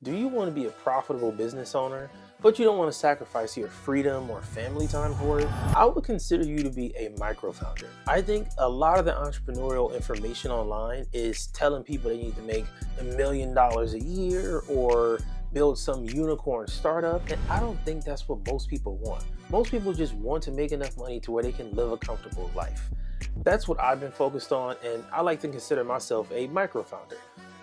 Do you want to be a profitable business owner, but you don't want to sacrifice your freedom or family time for it? I would consider you to be a micro founder. I think a lot of the entrepreneurial information online is telling people they need to make $1 million a year or build some unicorn startup. And I don't think that's what most people want. Most people just want to make enough money to where they can live a comfortable life. That's what I've been focused on, and I like to consider myself a micro founder.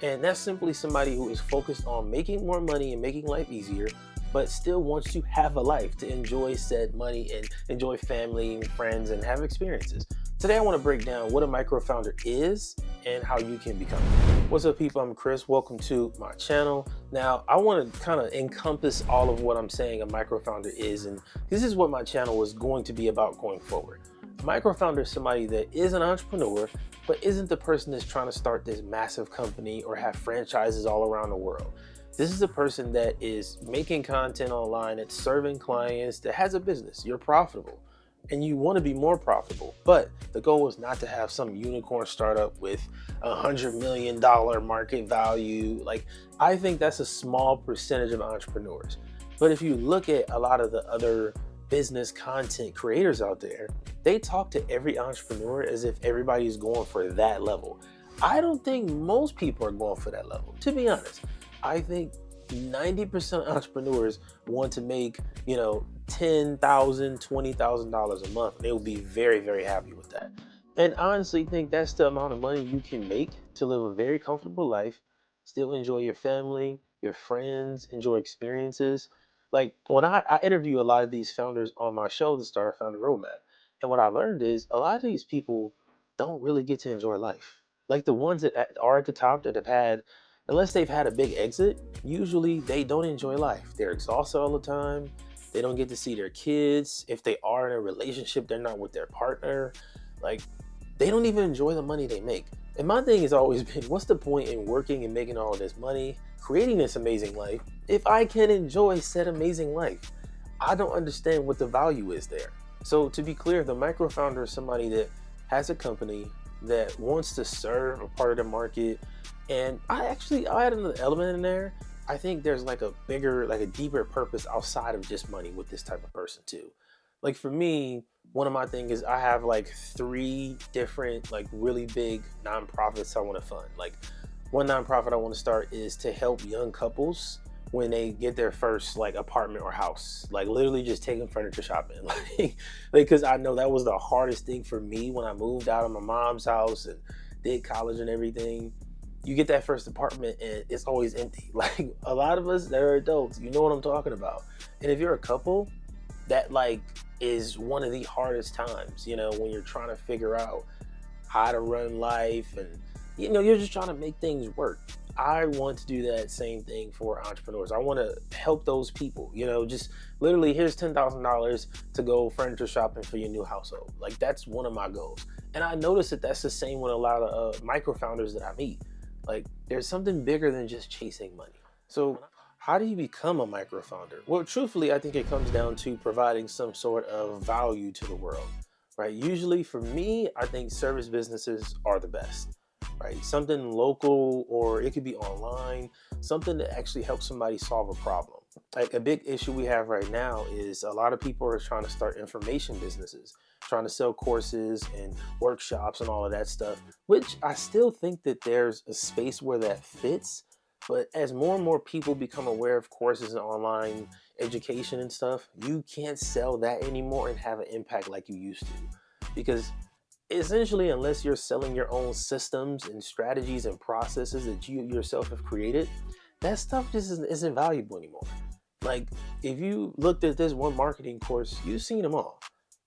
And that's simply somebody who is focused on making more money and making life easier, but still wants to have a life to enjoy said money and enjoy family and friends and have experiences. Today I want to break down what a micro founder is and how you can become it. What's up, people? I'm Chris. Welcome to my channel. Now I want to kind of encompass all of what I'm saying a micro founder is, and this is what my channel is going to be about going forward. A micro founder is somebody that is an entrepreneur, but isn't the person that's trying to start this massive company or have franchises all around the world. This is a person that is making content online, that's serving clients, that has a business. You're profitable and you want to be more profitable, but the goal is not to have some unicorn startup with $100 million market value. Like, I think that's a small percentage of entrepreneurs. But if you look at a lot of the other business content creators out there, they talk to every entrepreneur as if everybody's going for that level. I don't think most people are going for that level, to be honest. I think 90% of entrepreneurs want to make, $10,000, $20,000 a month. They will be very, very happy with that. And I honestly think that's the amount of money you can make to live a very comfortable life, still enjoy your family, your friends, enjoy experiences. Like, when I interview a lot of these founders on my show, the Star Founder Roadmap, and what I learned is a lot of these people don't really get to enjoy life. Like, the ones that are at the top that have had, unless they've had a big exit, usually they don't enjoy life. They're exhausted all the time. They don't get to see their kids. If they are in a relationship, they're not with their partner. Like, they don't even enjoy the money they make. And my thing has always been, what's the point in working and making all this money, creating this amazing life, if I can enjoy said amazing life? I don't understand what the value is there. So to be clear, the micro founder is somebody that has a company that wants to serve a part of the market. And I add another element in there. I think there's like a deeper purpose outside of just money with this type of person too. Like, for me, one of my things is I have like 3 different really big nonprofits I want to fund. Like, one nonprofit I want to start is to help young couples when they get their first apartment or house, literally just taking furniture shopping. Because I know that was the hardest thing for me when I moved out of my mom's house and did college and everything. You get that first apartment and it's always empty. Like, a lot of us that are adults, you know what I'm talking about. And if you're a couple, that is one of the hardest times, when you're trying to figure out how to run life and, you're just trying to make things work. I want to do that same thing for entrepreneurs. I want to help those people, just literally, here's $10,000 to go furniture shopping for your new household. Like, that's one of my goals. And I notice that that's the same with a lot of micro founders that I meet. Like, there's something bigger than just chasing money. So how do you become a micro founder? Well, truthfully, I think it comes down to providing some sort of value to the world, right? Usually for me, I think service businesses are the best, right? Something local, or it could be online, something that actually helps somebody solve a problem. Like, a big issue we have right now is a lot of people are trying to start information businesses, trying to sell courses and workshops and all of that stuff, which I still think that there's a space where that fits. But as more and more people become aware of courses and online education and stuff, you can't sell that anymore and have an impact like you used to. Because essentially, unless you're selling your own systems and strategies and processes that you yourself have created, that stuff just isn't valuable anymore. Like, if you looked at this one marketing course, you've seen them all.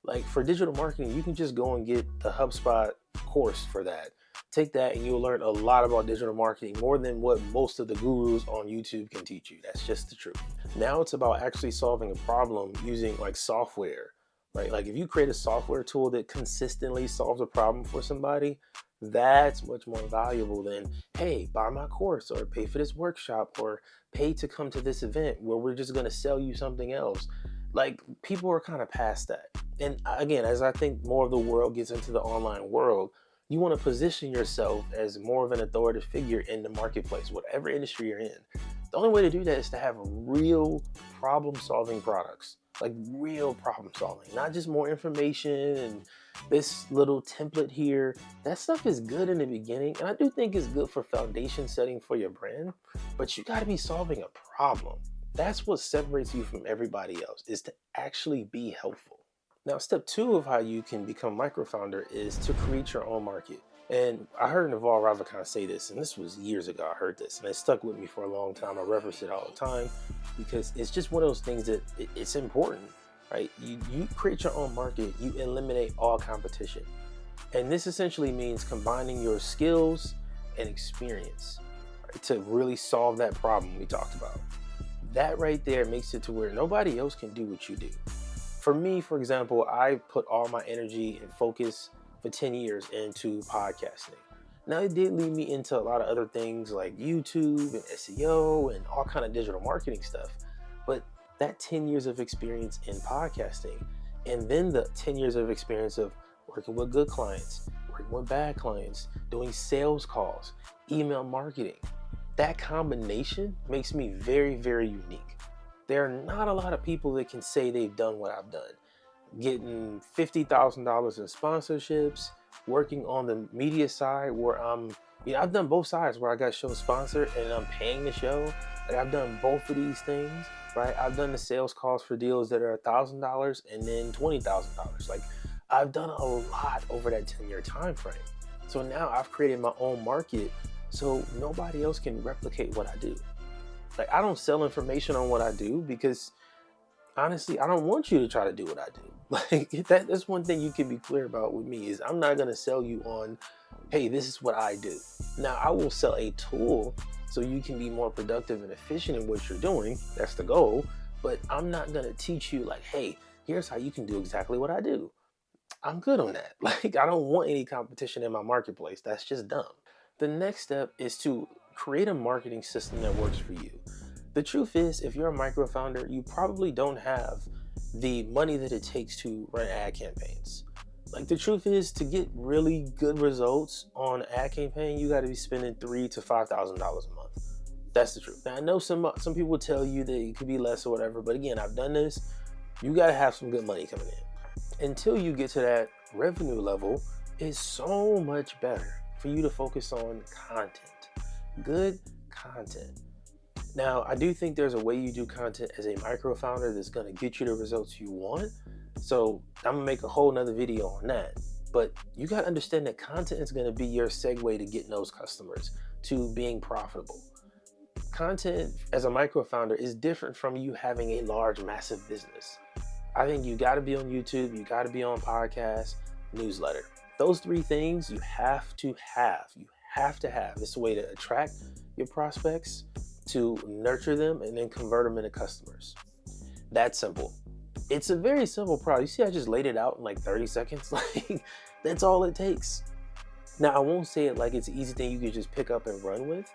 Like, for digital marketing, you can just go and get the HubSpot course for that. Take that and you'll learn a lot about digital marketing, more than what most of the gurus on YouTube can teach you. That's just the truth. Now it's about actually solving a problem using software, right? Like, if you create a software tool that consistently solves a problem for somebody, that's much more valuable than, hey, buy my course or pay for this workshop or pay to come to this event where we're just going to sell you something else. Like, people are kind of past that. And again, as I think more of the world gets into the online world, you want to position yourself as more of an authoritative figure in the marketplace, whatever industry you're in. The only way to do that is to have real problem solving products, like real problem solving, not just more information and this little template here. That stuff is good in the beginning, and I do think it's good for foundation setting for your brand, but you got to be solving a problem. That's what separates you from everybody else, is to actually be helpful. Now, step two of how you can become micro-founder is to create your own market. And I heard Naval Ravikant say this, and this was years ago. I heard this, and it stuck with me for a long time. I reference it all the time because it's just one of those things that it's important, right? You create your own market, you eliminate all competition. And this essentially means combining your skills and experience, right, to really solve that problem we talked about. That right there makes it to where nobody else can do what you do. For me, for example, I put all my energy and focus for 10 years into podcasting. Now, it did lead me into a lot of other things like YouTube and SEO and all kind of digital marketing stuff. But that 10 years of experience in podcasting, and then the 10 years of experience of working with good clients, working with bad clients, doing sales calls, email marketing, that combination makes me very, very unique. There are not a lot of people that can say they've done what I've done. Getting $50,000 in sponsorships, working on the media side where I've done both sides where I got show sponsored and I'm paying the show. Like, I've done both of these things, right? I've done the sales calls for deals that are $1,000 and then $20,000. Like, I've done a lot over that 10-year time frame. So now I've created my own market, so nobody else can replicate what I do. Like, I don't sell information on what I do because honestly, I don't want you to try to do what I do. Like, that's one thing you can be clear about with me is I'm not going to sell you on, hey, this is what I do. Now, I will sell a tool so you can be more productive and efficient in what you're doing. That's the goal. But I'm not going to teach you like, hey, here's how you can do exactly what I do. I'm good on that. Like, I don't want any competition in my marketplace. That's just dumb. The next step is to create a marketing system that works for you. The truth is, if you're a micro founder, you probably don't have the money that it takes to run ad campaigns. Like, the truth is, to get really good results on ad campaign, you got to be spending $3,000 to $5,000 a month. That's the truth. Now, I know some people will tell you that it could be less or whatever, but again, I've done this. You got to have some good money coming in. Until you get to that revenue level, it's so much better for you to focus on content, good content. Now, I do think there's a way you do content as a micro founder that's going to get you the results you want. So I'm going to make a whole nother video on that. But you got to understand that content is going to be your segue to getting those customers, to being profitable. Content as a micro founder is different from you having a large, massive business. I think you got to be on YouTube, you got to be on podcasts, newsletter. Those three things you have to have. You have to have. It's a way to attract your prospects, to nurture them, and then convert them into customers. That's simple. It's a very simple product. You see, I just laid it out in like 30 seconds. Like, that's all it takes. Now, I won't say it like it's an easy thing you can just pick up and run with.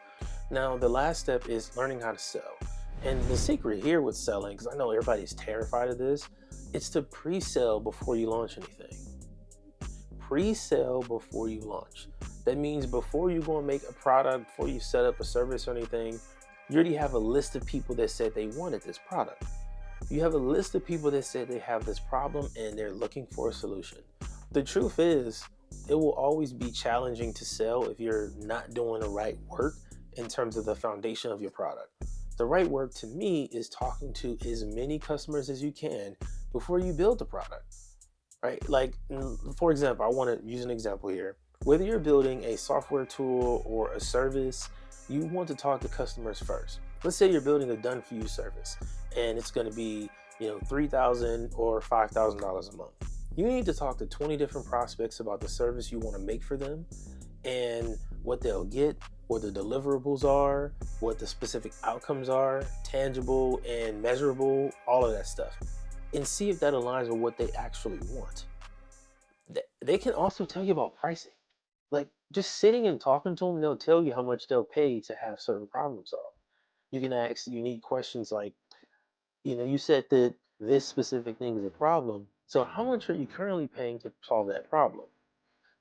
Now, the last step is learning how to sell. And the secret here with selling, because I know everybody's terrified of this, it's to pre-sell before you launch anything. Pre-sell before you launch. That means before you go and make a product, before you set up a service or anything, you already have a list of people that said they wanted this product. You have a list of people that said they have this problem and they're looking for a solution. The truth is, it will always be challenging to sell if you're not doing the right work in terms of the foundation of your product. The right work to me is talking to as many customers as you can before you build the product, right? Like, for example, I want to use an example here. Whether you're building a software tool or a service, you want to talk to customers first. Let's say you're building a done-for-you service and it's going to be, $3,000 or $5,000 a month. You need to talk to 20 different prospects about the service you want to make for them and what they'll get, what the deliverables are, what the specific outcomes are, tangible and measurable, all of that stuff, and see if that aligns with what they actually want. They can also tell you about pricing. Like, just sitting and talking to them, they'll tell you how much they'll pay to have certain problems solved. You can ask unique questions like, you said that this specific thing is a problem, so how much are you currently paying to solve that problem?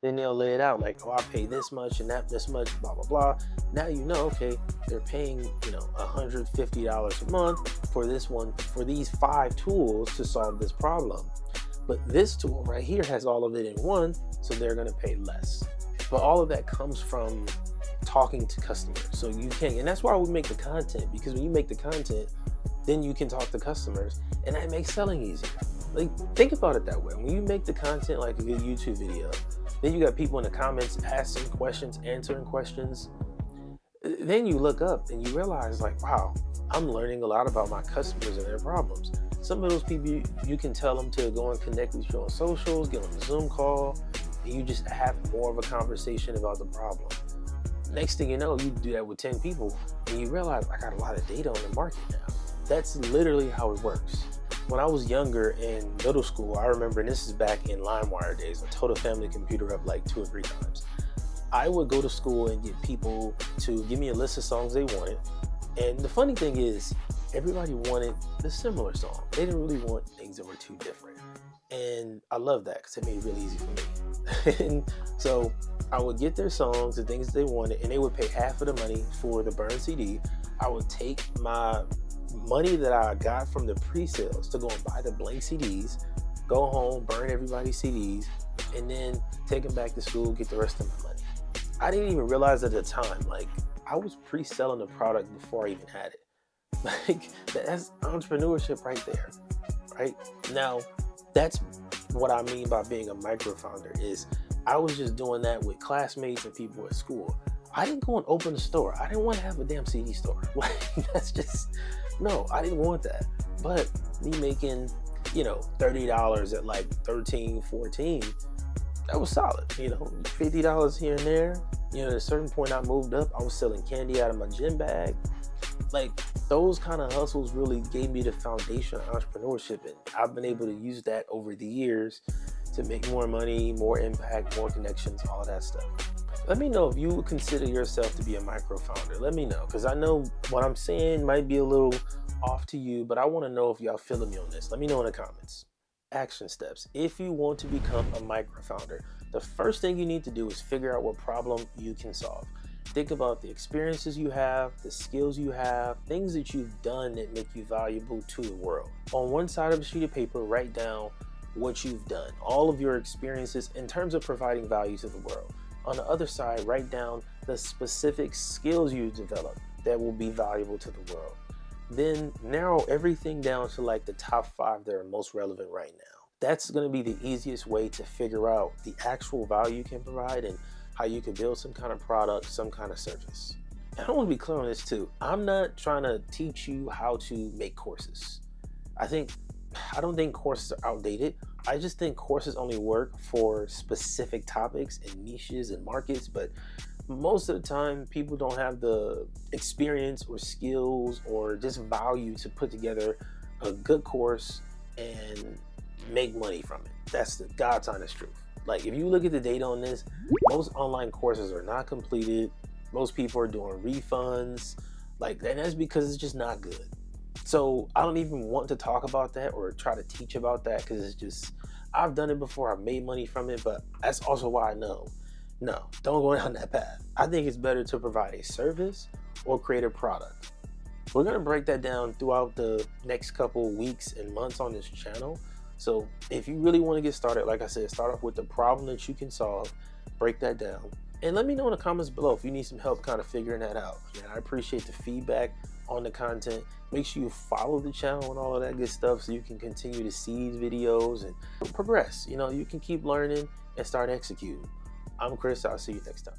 Then they'll lay it out like, oh, I pay this much and that this much, blah, blah, blah. Now you know, okay, they're paying, $150 a month for this one, for these 5 tools to solve this problem. But this tool right here has all of it in one, so they're gonna pay less. But all of that comes from talking to customers. So you can, and that's why we make the content, because when you make the content, then you can talk to customers, and that makes selling easier. Like, think about it that way. When you make the content like a good YouTube video, then you got people in the comments asking questions, answering questions. Then you look up and you realize, like, wow, I'm learning a lot about my customers and their problems. Some of those people, you can tell them to go and connect with you on socials, get on a Zoom call, and you just have more of a conversation about the problem. Next thing you know, you do that with 10 people, and you realize, I got a lot of data on the market now. That's literally how it works. When I was younger in middle school, I remember, and this is back in LimeWire days, I towed a family computer up like 2 or 3 times. I would go to school and get people to give me a list of songs they wanted. And the funny thing is, everybody wanted the similar song. They didn't really want things that were too different. And I love that because it made it really easy for me. And so I would get their songs, the things they wanted, and they would pay half of the money for the burned CD. I would take my money that I got from the pre-sales to go and buy the blank CDs, go home, burn everybody's CDs, and then take them back to school, get the rest of my money. I didn't even realize at the time, like, I was pre-selling the product before I even had it. Like, that's entrepreneurship right there, right? Now, that's what I mean by being a micro-founder, is I was just doing that with classmates and people at school. I didn't go and open a store. I didn't want to have a damn CD store. Like, that's just, no, I didn't want that. But me making, $30 at like 13, 14, that was solid. $50 here and there. At a certain point I moved up, I was selling candy out of my gym bag. Like, those kind of hustles really gave me the foundation of entrepreneurship, and I've been able to use that over the years to make more money, more impact, more connections, all of that stuff. Let me know if you would consider yourself to be a micro-founder. Let me know, because I know what I'm saying might be a little off to you, but I want to know if y'all feeling me on this. Let me know in the comments. Action steps. If you want to become a micro-founder, the first thing you need to do is figure out what problem you can solve. Think about the experiences you have, the skills you have, things that you've done that make you valuable to the world. On one side of a sheet of paper, write down what you've done, all of your experiences in terms of providing value to the world. On the other side, write down the specific skills you developed that will be valuable to the world. Then narrow everything down to like the top 5 that are most relevant right now. That's going to be the easiest way to figure out the actual value you can provide and how you can build some kind of product, some kind of service. And I want to be clear on this too. I'm not trying to teach you how to make courses. I don't think courses are outdated. I just think courses only work for specific topics and niches and markets, but most of the time people don't have the experience or skills or just value to put together a good course and make money from it. That's the God's honest truth. Like, if you look at the data on this, most online courses are not completed. Most people are doing refunds, and that's because it's just not good. So I don't even want to talk about that or try to teach about that, because it's just, I've done it before, I've made money from it, but that's also why I know, no, don't go down that path. I think it's better to provide a service or create a product. We're gonna break that down throughout the next couple weeks and months on this channel. So if you really want to get started, like I said, start off with the problem that you can solve, break that down, and let me know in the comments below if you need some help kind of figuring that out. And I appreciate the feedback on the content. Make sure you follow the channel and all of that good stuff so you can continue to see these videos and progress. You can keep learning and start executing. I'm Chris. I'll see you next time.